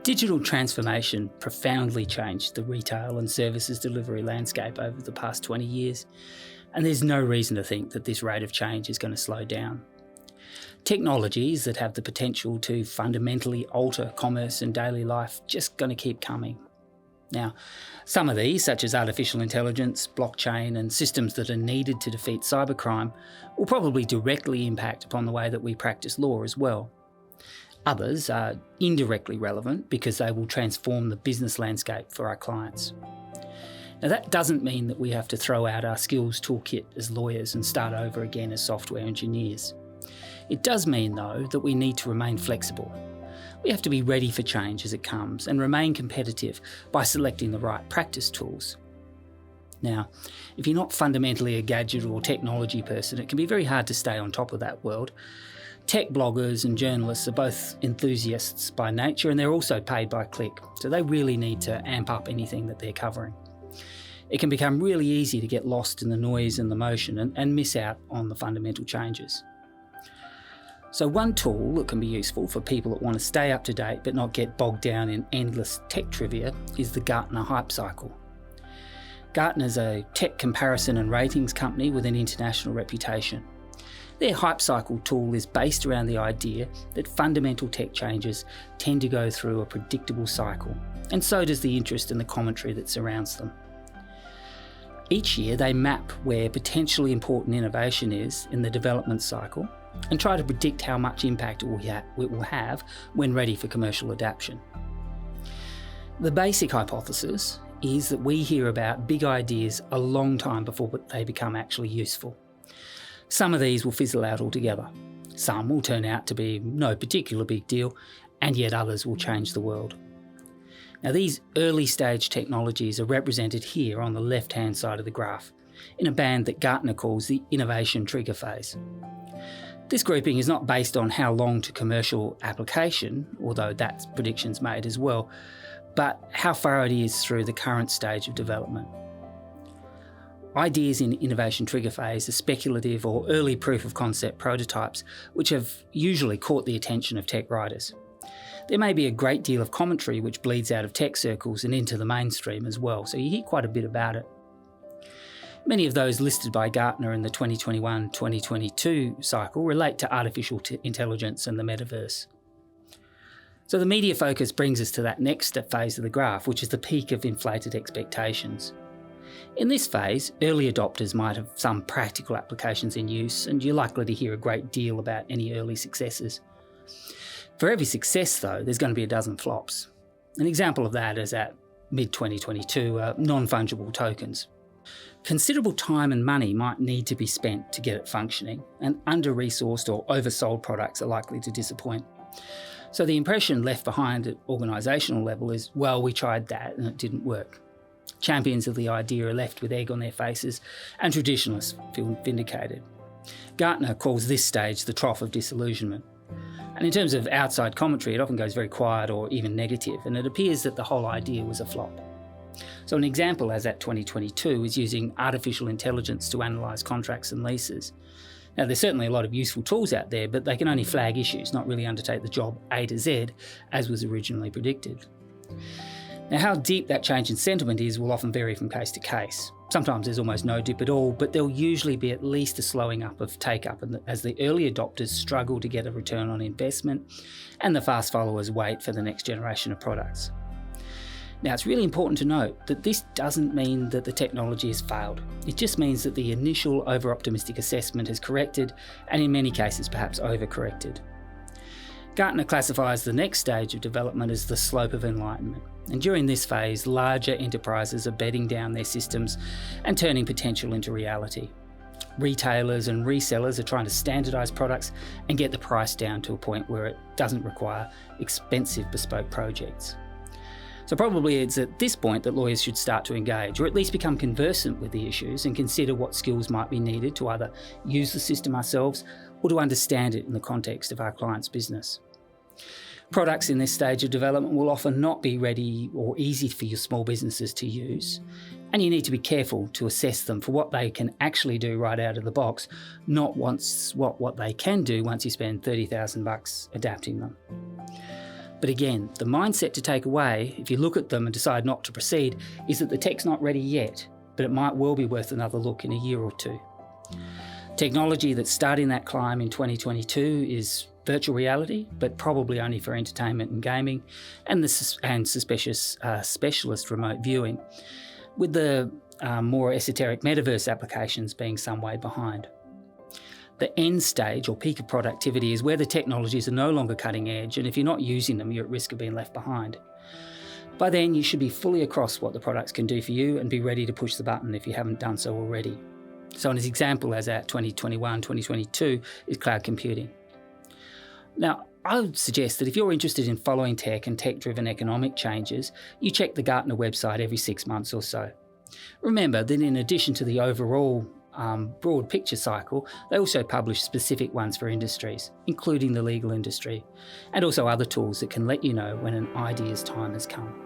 Digital transformation profoundly changed the retail and services delivery landscape over the past 20 years, and there's no reason to think that this rate of change is going to slow down. Technologies that have the potential to fundamentally alter commerce and daily life just going to keep coming. Now, some of these, such as artificial intelligence, blockchain, and systems that are needed to defeat cybercrime, will probably directly impact upon the way that we practice law as well. Others are indirectly relevant because they will transform the business landscape for our clients. Now, that doesn't mean that we have to throw out our skills toolkit as lawyers and start over again as software engineers. It does mean, though, that we need to remain flexible. We have to be ready for change as it comes and remain competitive by selecting the right practice tools. Now, if you're not fundamentally a gadget or technology person, it can be very hard to stay on top of that world. Tech bloggers and journalists are both enthusiasts by nature, and they're also paid by click, so they really need to amp up anything that they're covering. It can become really easy to get lost in the noise and the motion and miss out on the fundamental changes. So one tool that can be useful for people that want to stay up to date but not get bogged down in endless tech trivia is the Gartner Hype Cycle. Gartner's a tech comparison and ratings company with an international reputation. Their Hype Cycle tool is based around the idea that fundamental tech changes tend to go through a predictable cycle, and so does the interest and the commentary that surrounds them. Each year they map where potentially important innovation is in the development cycle and try to predict how much impact it will have when ready for commercial adoption. The basic hypothesis is that we hear about big ideas a long time before they become actually useful. Some of these will fizzle out altogether. Some will turn out to be no particular big deal, and yet others will change the world. Now, these early stage technologies are represented here on the left-hand side of the graph, in a band that Gartner calls the innovation trigger phase. This grouping is not based on how long to commercial application, although that prediction's made as well, but how far it is through the current stage of development. Ideas in innovation trigger phase are speculative or early proof of concept prototypes, which have usually caught the attention of tech writers. There may be a great deal of commentary which bleeds out of tech circles and into the mainstream as well, so you hear quite a bit about it. Many of those listed by Gartner in the 2021-2022 cycle relate to artificial intelligence and the metaverse. So the media focus brings us to that next phase of the graph, which is the peak of inflated expectations. In this phase, early adopters might have some practical applications in use, and you're likely to hear a great deal about any early successes. For every success, though, there's going to be a dozen flops. An example of that is at mid-2022, non-fungible tokens. Considerable time and money might need to be spent to get it functioning, and under-resourced or oversold products are likely to disappoint. So the impression left behind at organisational level is, well, we tried that and it didn't work. Champions of the idea are left with egg on their faces, and traditionalists feel vindicated. Gartner calls this stage the Trough of disillusionment. And in terms of outside commentary, it often goes very quiet or even negative, and it appears that the whole idea was a flop. So an example as at 2022 is using artificial intelligence to analyse contracts and leases. Now, there's certainly a lot of useful tools out there, but they can only flag issues, not really undertake the job A to Z, as was originally predicted. Now, how deep that change in sentiment is will often vary from case to case. Sometimes there's almost no dip at all, but there'll usually be at least a slowing up of take-up as the early adopters struggle to get a return on investment and the fast followers wait for the next generation of products. Now, it's really important to note that this doesn't mean that the technology has failed. It just means that the initial over-optimistic assessment has corrected, and in many cases perhaps overcorrected. Gartner classifies the next stage of development as the slope of enlightenment. And during this phase, larger enterprises are bedding down their systems and turning potential into reality. Retailers and resellers are trying to standardise products and get the price down to a point where it doesn't require expensive bespoke projects. So probably it's at this point that lawyers should start to engage, or at least become conversant with the issues and consider what skills might be needed to either use the system ourselves or to understand it in the context of our client's business. Products in this stage of development will often not be ready or easy for your small businesses to use, and you need to be careful to assess them for what they can actually do right out of the box, not what they can do once you spend $30,000 adapting them. But again, the mindset to take away, if you look at them and decide not to proceed, is that the tech's not ready yet, but it might well be worth another look in a year or two. Technology that's starting that climb in 2022 is virtual reality, but probably only for entertainment and gaming, and specialist remote viewing, with the more esoteric metaverse applications being some way behind. The end stage or peak of productivity is where the technologies are no longer cutting edge, and if you're not using them, you're at risk of being left behind. By then, you should be fully across what the products can do for you and be ready to push the button if you haven't done so already. So an example as at 2021, 2022 is cloud computing. Now, I would suggest that if you're interested in following tech and tech-driven economic changes, you check the Gartner website every 6 months or so. Remember that in addition to the overall broad picture cycle, they also publish specific ones for industries, including the legal industry, and also other tools that can let you know when an idea's time has come.